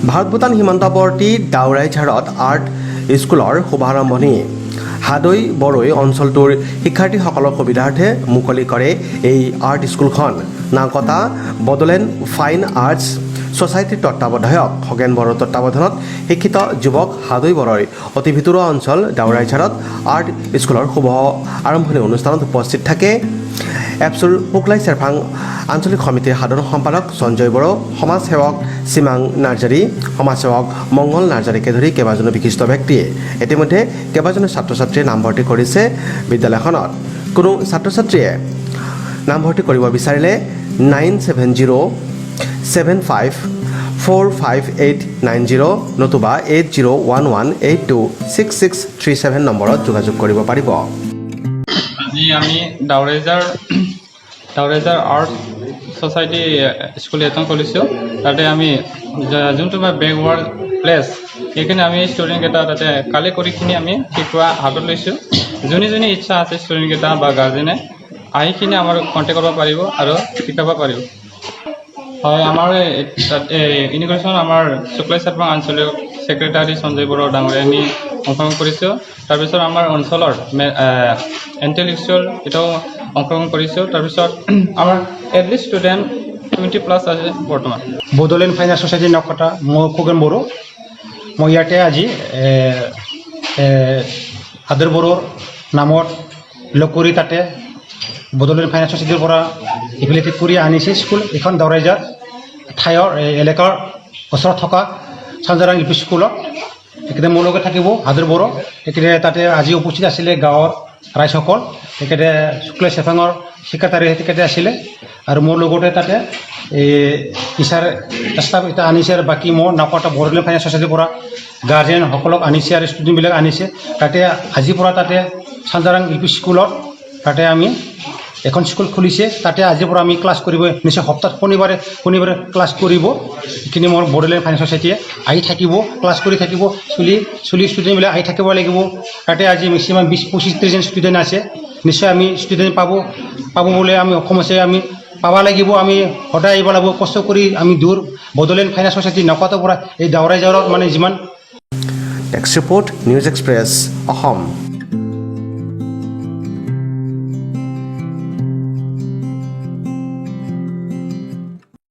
ভাৰত ভূটান সীমান্তৱৰ্তী দাওৰাইঝাৰত আৰ্ট স্কুলৰ শুভাৰম্ভণি হাদৈ বৰৈ অঞ্চলটোৰ শিক্ষাৰ্থীসকলৰ সুবিধাৰ্থে মুকলি কৰে এই আৰ্ট স্কুলখন। নাওকটা বড়োলেণ্ড ফাইন আৰ্টছ ছ'চাইটিৰ তত্ত্বাৱধায়ক খগেন বড়োৰ তত্ত্বাৱধানত শিক্ষিত যুৱক হাদৈ বৰৈ অতি ভিতৰুৱা অঞ্চল দাওৰাইঝাৰত আৰ্ট স্কুলৰ শুভ আৰম্ভণি অনুষ্ঠানত উপস্থিত থাকে এপছুৰ শুক্লাই চেৰফাং আঞ্চলিক সমিতিৰ সাধাৰণ সম্পাদক সঞ্জয় বড়ো, সমাজসেৱক সীমাং নাৰ্জাৰী, সমাজসেৱক মংগল নাৰ্জাৰীকে ধৰি কেইবাজনো বিশিষ্ট ব্যক্তিয়ে। ইতিমধ্যে কেইবাজনো ছাত্ৰ ছাত্ৰীয়ে নামভৰ্তি কৰিছে বিদ্যালয়খনত। কোনো ছাত্ৰ ছাত্ৰীয়ে নামভৰ্তি কৰিব বিচাৰিলে 9707545890 নতুবা 8011826637 নম্বৰত যোগাযোগ কৰিব পাৰিব। আজি আমি দাওৰাইজাৰ আৰ্ট ছ'চাইটি স্কুল এখন খুলিছোঁ। তাতে আমি যোনটো বেকৱাৰ্ড প্লেচ সেইখিনি আমি ষ্টুডেণ্টকেইটা তাতে কালেক্ট কৰিখিনি আমি শিকোৱা হাতত লৈছোঁ। যোনে ইচ্ছা আছে ষ্টুডেণ্টকেইটা বা গাৰ্জেনে আহিখিনি আমাৰ কণ্টেক্ট কৰিব পাৰিব আৰু শিকাব পাৰিব। হয়, আমাৰ ইনিগ্ৰেশ্যন আমাৰ শুক্লাই চেৰফাং আঞ্চলিক ছেক্ৰেটাৰী সঞ্জয় বড়ো ডাঙৰীয়া আমি অংশগ্ৰহণ কৰিছোঁ। তাৰপিছত আমাৰ অঞ্চলৰ ইণ্টেলেকচুৱেল এটাও অংশগ্ৰহণ কৰিছোঁ। তাৰপিছত আমাৰ এটলিষ্ট ষ্টুডেণ্ট 20+ আছে বৰ্তমান। বড়োলেণ্ড ফাইন আৰ্টছ ছ'চাইটিৰ নাওকটা মই খগেন বড়ো। মই ইয়াতে আজি হাদৈ বড়োৰ নামত লগ কৰি তাতে বড়োলেণ্ড ফাইন আৰ্টছ ছ'চাইটিৰ পৰা ইকুৱেলিটি কৰি আনিছে স্কুল এখন দাওৰাইজাৰ ঠাইৰ এলেকাৰ ওচৰত থকা চাঞ্জাৰাং ইউ পি স্কুলত। তেখেতে মোৰ লগত থাকিব হাদৈ বড়ো। তেখেতে তাতে আজি উপস্থিত আছিলে গাঁৱৰ ৰাইজসকল। তেখেতে শুক্লাই চেৰফাঙৰ ছেক্ৰেটাৰী তেখেতে আছিলে আৰু মোৰ লগতে তাতে টিচাৰ ষ্টাফ এটা আনিছে আৰু বাকী মোৰ নাওকটা বড়োলেণ্ড ফাইন আৰ্টছ ছ'চাইটিৰ পৰা গাৰ্জেনসকলক আনিছে আৰু ষ্টুডেণ্টবিলাক আনিছে। তাতে আজিৰ পৰা তাতে চাঞ্জাৰাং ইউ পি স্কুলত তাতে আমি এখন স্কুল খুলিছে। তাতে আজিৰ পৰা আমি ক্লাছ কৰিব নিশ্চয় সপ্তাহত শনিবাৰে ক্লাছ কৰিব। এইখিনি মোৰ বড়োলেণ্ড ফাইন আৰ্টছ ছ'চাইটিয়ে আহি থাকিব, ক্লাছ কৰি থাকিব। চলি ষ্টুডেণ্টবিলাক আহি থাকিব লাগিব। তাতে আজি মেক্সিমাম 20-25-30জন ষ্টুডেণ্ট আছে। নিশ্চয় আমি ষ্টুডেণ্ট পাব বুলি আমি অসম আছে, আমি পাব লাগিব। আমি সদায় আহিব লাগিব, কষ্ট কৰি আমি দূৰ বড়োলেণ্ড ফাইন আৰ্টছ ছ'চাইটি নাওকটাৰ পৰা এই দাওৰাইজাৰত যিমান। Desk report news express Assam.